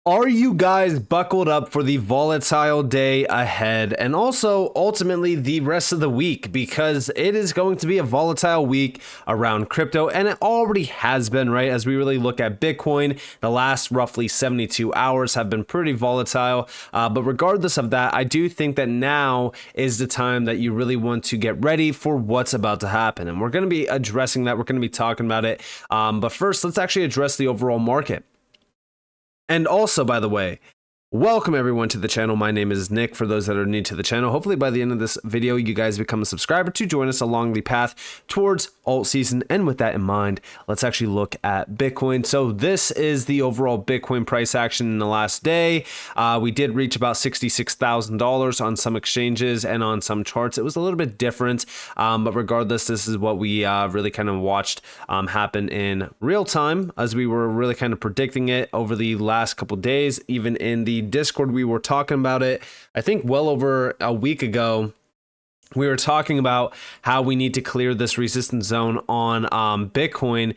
Are you guys buckled up for the volatile day ahead and also ultimately the rest of the week? Because it is going to be a volatile week around crypto, and it already has been, right? As we really look at Bitcoin, the last roughly 72 hours have been pretty volatile. But regardless of that, I do think that now is the time that you really want to get ready for what's about to happen. And we're going to be addressing that. We're going to be talking about it. But first, let's actually address the overall market. And also, by the way, welcome everyone to the channel. My name is Nick. For those that are new to the channel, hopefully by the end of this video, you guys become a subscriber to join us along the path towards alt season. And with that in mind, let's actually look at Bitcoin. So this is the overall Bitcoin price action in the last day. We did reach about $66,000 on some exchanges and on some charts. It was a little bit different, but regardless, this is what we really kind of watched happen in real time as we were really kind of predicting it over the last couple days. Even in the Discord, we were talking about it, I think well over a week ago. We were talking about how we need to clear this resistance zone on Bitcoin,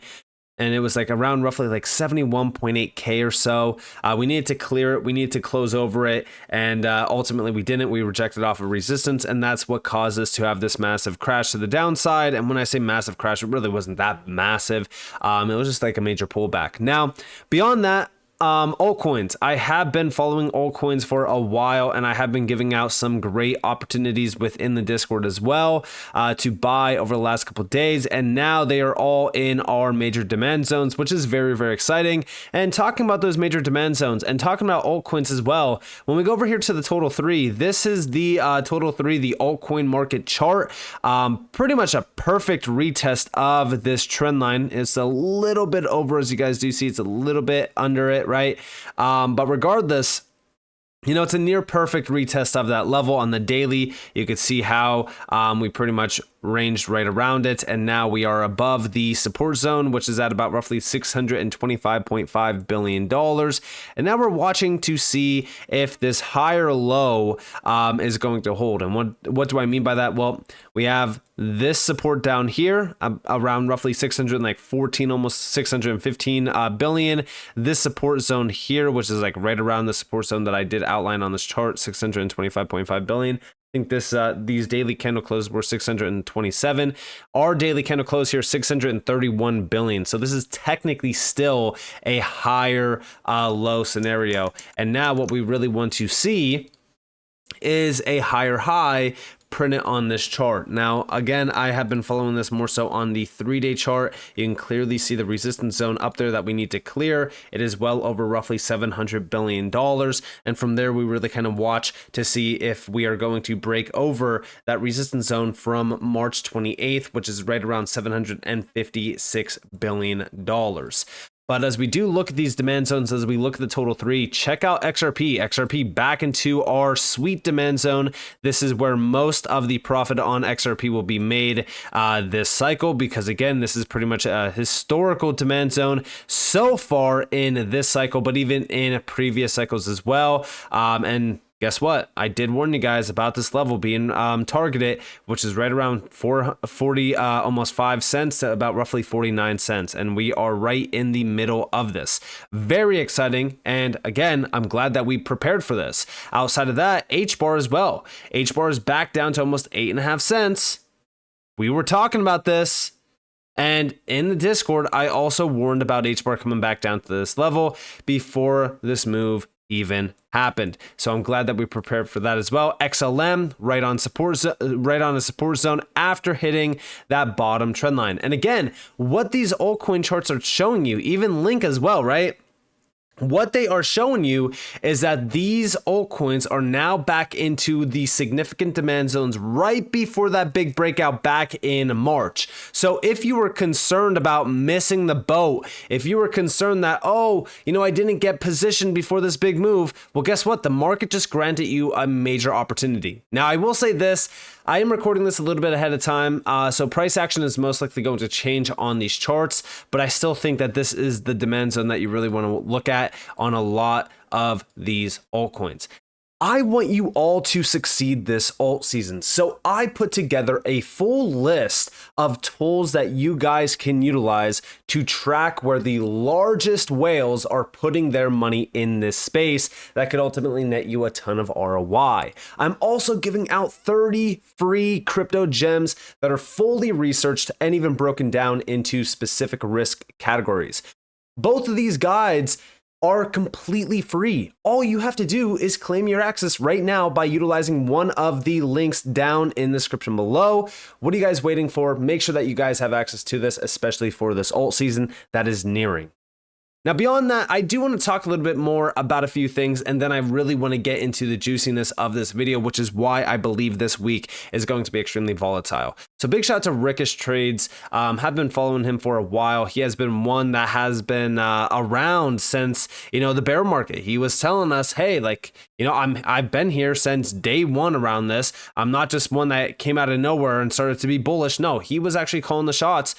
and it was like around roughly like 71.8K or so. We needed to clear it. We needed to close over it. And ultimately we didn't. We rejected off of resistance. And that's what caused us to have this massive crash to the downside. And when I say massive crash, it really wasn't that massive. It was just like a major pullback. Now, beyond that, altcoins. I have been following altcoins for a while, and I have been giving out some great opportunities within the Discord as well to buy over the last couple of days. And now they are all in our major demand zones, which is very, very exciting. And talking about those major demand zones and talking about altcoins as well, when we go over here to the total three, this is the total three, the altcoin market chart. Pretty much a perfect retest of this trend line. It's a little bit over, as you guys do see, it's a little bit under it, right? But regardless, you know, it's a near perfect retest of that level. On the daily, you could see how we pretty much ranged right around it, and now we are above the support zone, which is at about roughly $625.5 billion. And now we're watching to see if this higher low is going to hold. And what do I mean by that? Well, we have this support down here around roughly 614, almost 615 billion. This support zone here, which is like right around the support zone that I did outline on this chart, 625.5 billion. I think these daily candle closes were 627. Our daily candle close here, 631 billion. So this is technically still a higher low scenario. And now what we really want to see is a higher high printed on this chart. Now, again, I have been following this more so on the 3-day chart. You can clearly see the resistance zone up there that we need to clear. It is well over roughly $700 billion. And from there, we really kind of watch to see if we are going to break over that resistance zone from March 28th, which is right around $756 billion. But as we do look at these demand zones, as we look at the total three, check out XRP back into our sweet demand zone. This is where most of the profit on XRP will be made this cycle, because again, this is pretty much a historical demand zone so far in this cycle, but even in previous cycles as well. And guess what? I did warn you guys about this level being targeted, which is right around 40, almost 5 cents to about roughly 49 cents. And we are right in the middle of this. Very exciting. And again, I'm glad that we prepared for this. Outside of that, Hbar as well. Hbar is back down to almost 8.5 cents. We were talking about this. And in the Discord, I also warned about Hbar coming back down to this level before this move even happened. So I'm glad that we prepared for that as well. XLM right on a support zone after hitting that bottom trend line. And again, what these altcoin charts are showing you, even Link as well, right? What they are showing you is that these altcoins are now back into the significant demand zones right before that big breakout back in March. So if you were concerned about missing the boat, if you were concerned that, oh, you know, I didn't get positioned before this big move, well, guess what? The market just granted you a major opportunity. Now, I will say this. I am recording this a little bit ahead of time, so price action is most likely going to change on these charts, but I still think that this is the demand zone that you really want to look at on a lot of these altcoins. I want you all to succeed this alt season, so I put together a full list of tools that you guys can utilize to track where the largest whales are putting their money in this space that could ultimately net you a ton of ROI. I'm also giving out 30 free crypto gems that are fully researched and even broken down into specific risk categories. Both of these guides are completely free. All you have to do is claim your access right now by utilizing one of the links down in the description below. What are you guys waiting for? Make sure that you guys have access to this, especially for this alt season that is nearing. Now, beyond that, I do want to talk a little bit more about a few things, and then I really want to get into the juiciness of this video, which is why I believe this week is going to be extremely volatile. So big shout out to Rickish Trades. Have been following him for a while. He has been one that has been around since, the bear market. He was telling us, hey, I've been here since day one around this. I'm not just one that came out of nowhere and started to be bullish. No, he was actually calling the shots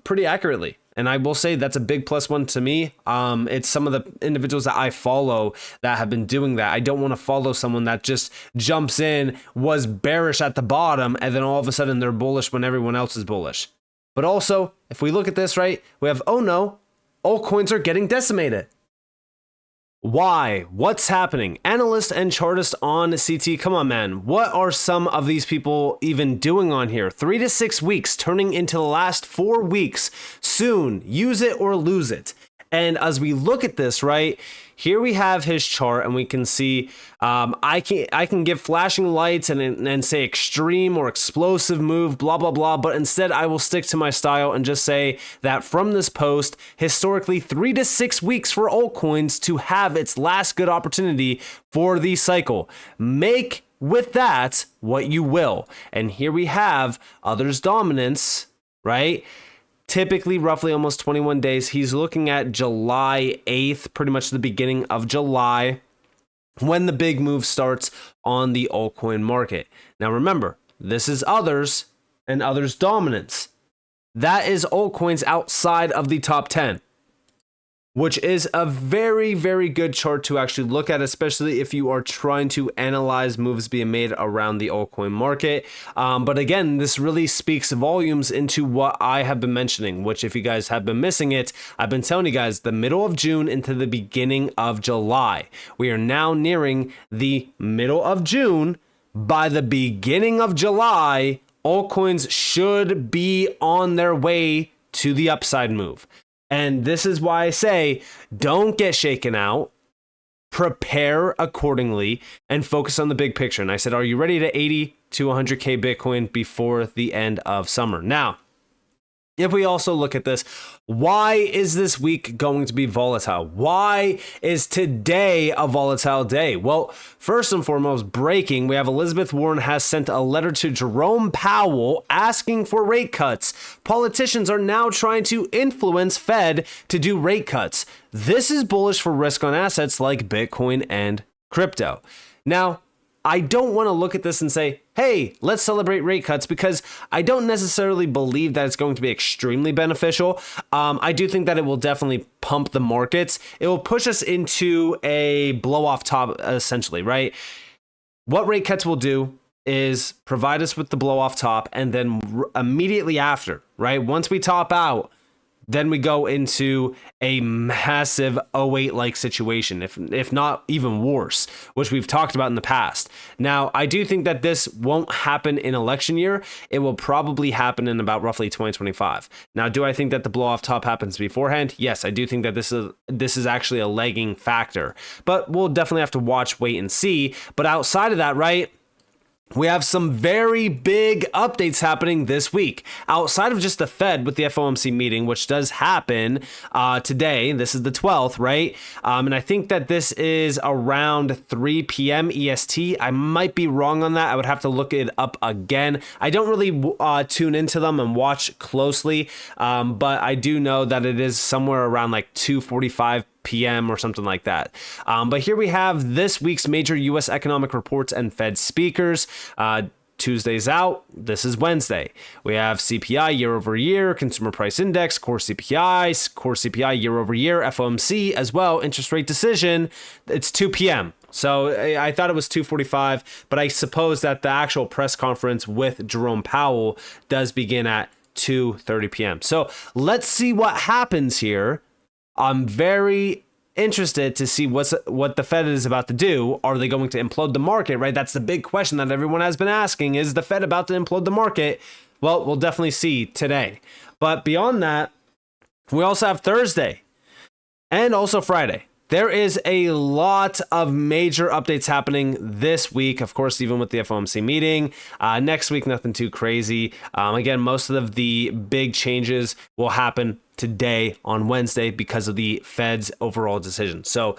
pretty accurately. And I will say that's a big plus one to me. It's some of the individuals that I follow that have been doing that. I don't want to follow someone that just jumps in, was bearish at the bottom, and then all of a sudden they're bullish when everyone else is bullish. But also, if we look at this, right, we have, oh no, altcoins are getting decimated. Why? What's happening? Analyst and chartist on CT. Come on, man. What are some of these people even doing on here? 3 to 6 weeks turning into the last 4 weeks. Soon, use it or lose it. And as we look at this, right, here we have his chart and we can see I can give flashing lights and say extreme or explosive move, blah, blah, blah. But instead, I will stick to my style and just say that from this post, historically 3 to 6 weeks for altcoins to have its last good opportunity for the cycle. Make with that what you will. And here we have others' dominance, right? Typically roughly almost 21 days. He's looking at July 8th, pretty much the beginning of July, when the big move starts on the altcoin market. Now remember, this is others and others' dominance. That is altcoins outside of the top 10, which is a very, very good chart to actually look at, especially if you are trying to analyze moves being made around the altcoin market. But again, this really speaks volumes into what I have been mentioning, which if you guys have been missing it, I've been telling you guys the middle of June into the beginning of July. We are now nearing the middle of June. By the beginning of July, altcoins should be on their way to the upside move. And this is why I say, don't get shaken out, prepare accordingly, and focus on the big picture. And I said, are you ready to 80 to 100K Bitcoin before the end of summer? Now, if we also look at this, why is this week going to be volatile? Why is today a volatile day? Well, first and foremost, breaking, we have Elizabeth Warren has sent a letter to Jerome Powell asking for rate cuts. Politicians are now trying to influence Fed to do rate cuts. This is bullish for risk on assets like Bitcoin and crypto. Now, I don't want to look at this and say, hey, let's celebrate rate cuts, because I don't necessarily believe that it's going to be extremely beneficial. I do think that it will definitely pump the markets. It will push us into a blow off top, essentially, right? What rate cuts will do is provide us with the blow off top, and then immediately after, right? Once we top out, then we go into a massive 08-like situation, if not even worse, which we've talked about in the past. Now, I do think that this won't happen in election year. It will probably happen in about roughly 2025. Now, do I think that the blow-off top happens beforehand? Yes, I do think that this is actually a lagging factor. But we'll definitely have to watch, wait, and see. But outside of that, right, we have some very big updates happening this week outside of just the Fed with the FOMC meeting, which does happen today. This is the 12th, right? And I think that this is around 3 p.m. EST. I might be wrong on that. I would have to look it up again. I don't really tune into them and watch closely, but I do know that it is somewhere around like 2:45 p.m. or something like that. But here we have this week's major U.S. economic reports and Fed speakers. Tuesday's out. This is Wednesday. We have CPI year over year, consumer price index, core CPI year over year, FOMC as well, interest rate decision. It's 2 p.m. So I thought it was 2:45, but I suppose that the actual press conference with Jerome Powell does begin at 2:30 p.m. So let's see what happens here. I'm very interested to see what the Fed is about to do. Are they going to implode the market, right? That's the big question that everyone has been asking. Is the Fed about to implode the market? Well, we'll definitely see today. But beyond that, we also have Thursday and also Friday. There is a lot of major updates happening this week, of course, even with the FOMC meeting. Next week, nothing too crazy. Again, most of the big changes will happen today on Wednesday because of the Fed's overall decision. So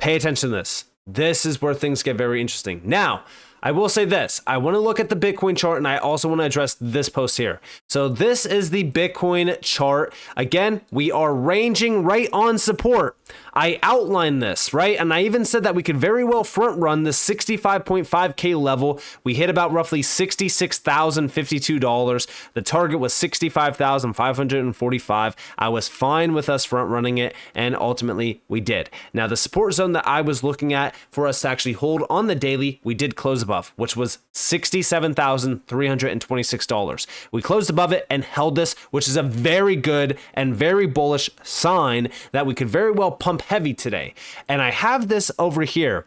pay attention to this. This is where things get very interesting. Now, I will say this. I want to look at the Bitcoin chart, and I also want to address this post here. So this is the Bitcoin chart. Again, we are ranging right on support. I outlined this, right? And I even said that we could very well front run the 65.5K level. We hit about roughly $66,052. The target was $65,545. I was fine with us front running it, and ultimately we did. Now, the support zone that I was looking at for us to actually hold on the daily, we did close above, which was $67,326. We closed above it and held this, which is a very good and very bullish sign that we could very well pump heavy today. And I have this over here.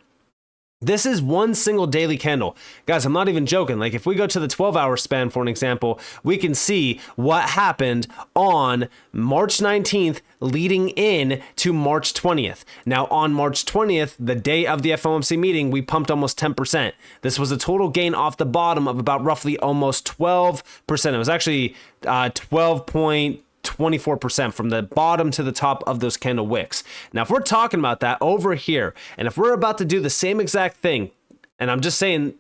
This is one single daily candle. Guys, I'm not even joking. Like if we go to the 12-hour span, for an example, we can see what happened on March 19th leading in to March 20th. Now on March 20th, the day of the FOMC meeting, we pumped almost 10%. This was a total gain off the bottom of about roughly almost 12%. It was actually 12.24% from the bottom to the top of those candle wicks. Now, if we're talking about that over here, and if we're about to do the same exact thing, and I'm just saying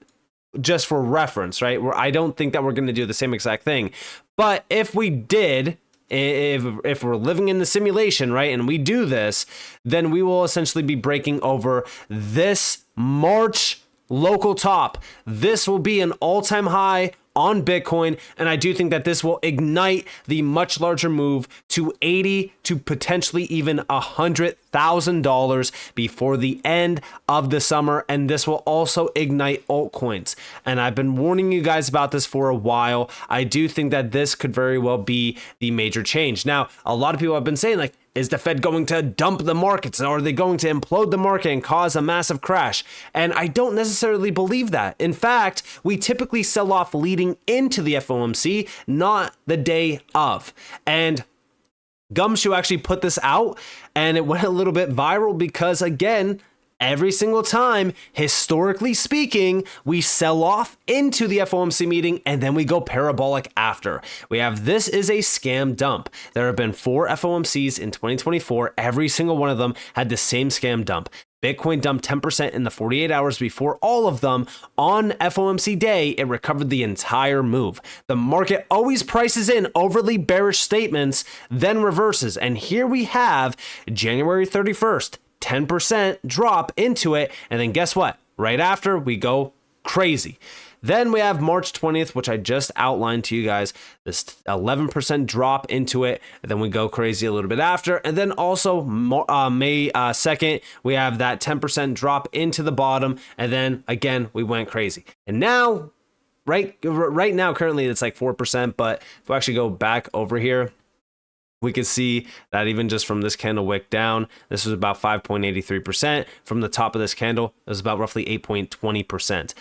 just for reference, right? Where I don't think that we're going to do the same exact thing. But if we did, if we're living in the simulation, right, and we do this, then we will essentially be breaking over this March local top. This will be an all-time high on Bitcoin, and I do think that this will ignite the much larger move to $80,000 to potentially even $100,000 before the end of the summer, and this will also ignite altcoins. And I've been warning you guys about this for a while. I do think that this could very well be the major change. Now, a lot of people have been saying, like, is the Fed going to dump the markets? Or are they going to implode the market and cause a massive crash? And I don't necessarily believe that. In fact, we typically sell off leading into the FOMC, not the day of. And Gumshoe actually put this out, and it went a little bit viral because, again, every single time, historically speaking, we sell off into the FOMC meeting and then we go parabolic after. We have this is a scam dump. There have been 4 FOMCs in 2024. Every single one of them had the same scam dump. Bitcoin dumped 10% in the 48 hours before all of them. On FOMC day, it recovered the entire move. The market always prices in overly bearish statements, then reverses. And here we have January 31st. 10% drop into it, and then guess what? Right after, we go crazy. Then we have March 20th, which I just outlined to you guys, this 11% drop into it, and then we go crazy a little bit after. And then also May 2nd, we have that 10% drop into the bottom, and then again, we went crazy. And now, right now, currently it's like 4%, but if we actually go back over here, we could see that even just from this candle wick down, this was about 5.83%. From the top of this candle, it was about roughly 8.20%.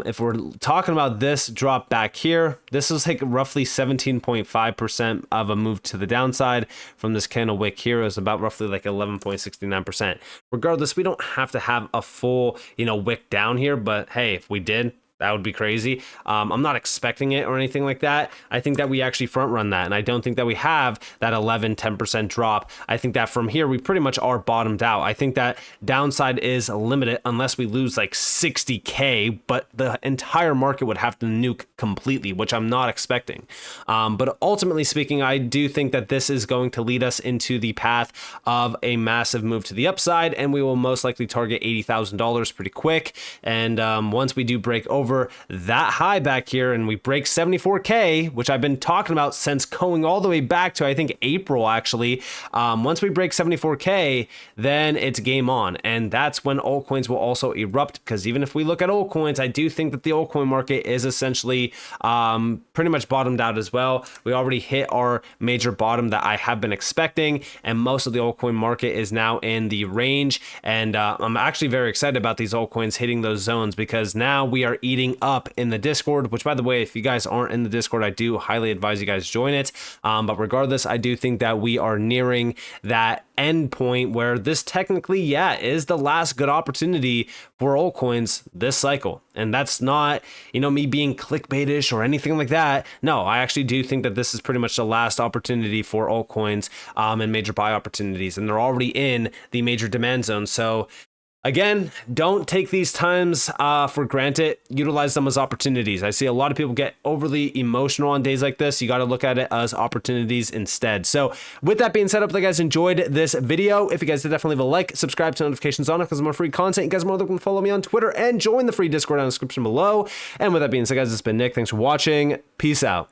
If we're talking about this drop back here, this was like roughly 17.5% of a move to the downside. From this candle wick here, it was about roughly like 11.69%. Regardless, we don't have to have a full, wick down here, but hey, if we did, that would be crazy. I'm not expecting it or anything like that. I think that we actually front run that. And I don't think that we have that 10% drop. I think that from here, we pretty much are bottomed out. I think that downside is limited unless we lose like 60K, but the entire market would have to nuke completely, which I'm not expecting. But ultimately speaking, I do think that this is going to lead us into the path of a massive move to the upside. And we will most likely target $80,000 pretty quick. And once we do break over over that high back here and we break 74K, which I've been talking about since going all the way back to, I think, April, actually. Once we break 74K, then it's game on. And that's when altcoins will also erupt, because even if we look at altcoins, I do think that the altcoin market is essentially pretty much bottomed out as well. We already hit our major bottom that I have been expecting, and most of the altcoin market is now in the range. And I'm actually very excited about these altcoins hitting those zones, because now we are eating up in the Discord, which, by the way, if you guys aren't in the Discord, I do highly advise you guys join it. But regardless, I do think that we are nearing that end point where this technically, is the last good opportunity for altcoins this cycle. And that's not, me being clickbaitish or anything like that. No, I actually do think that this is pretty much the last opportunity for altcoins and major buy opportunities. And they're already in the major demand zone. So again, don't take these times for granted. Utilize them as opportunities. I see a lot of people get overly emotional on days like this. You got to look at it as opportunities instead. So with that being said, I hope you guys enjoyed this video. If you guys did, definitely leave a like, subscribe to notifications on it because more free content. You guys are more than welcome to follow me on Twitter and join the free Discord down in the description below. And with that being said, guys, it's been Nick. Thanks for watching. Peace out.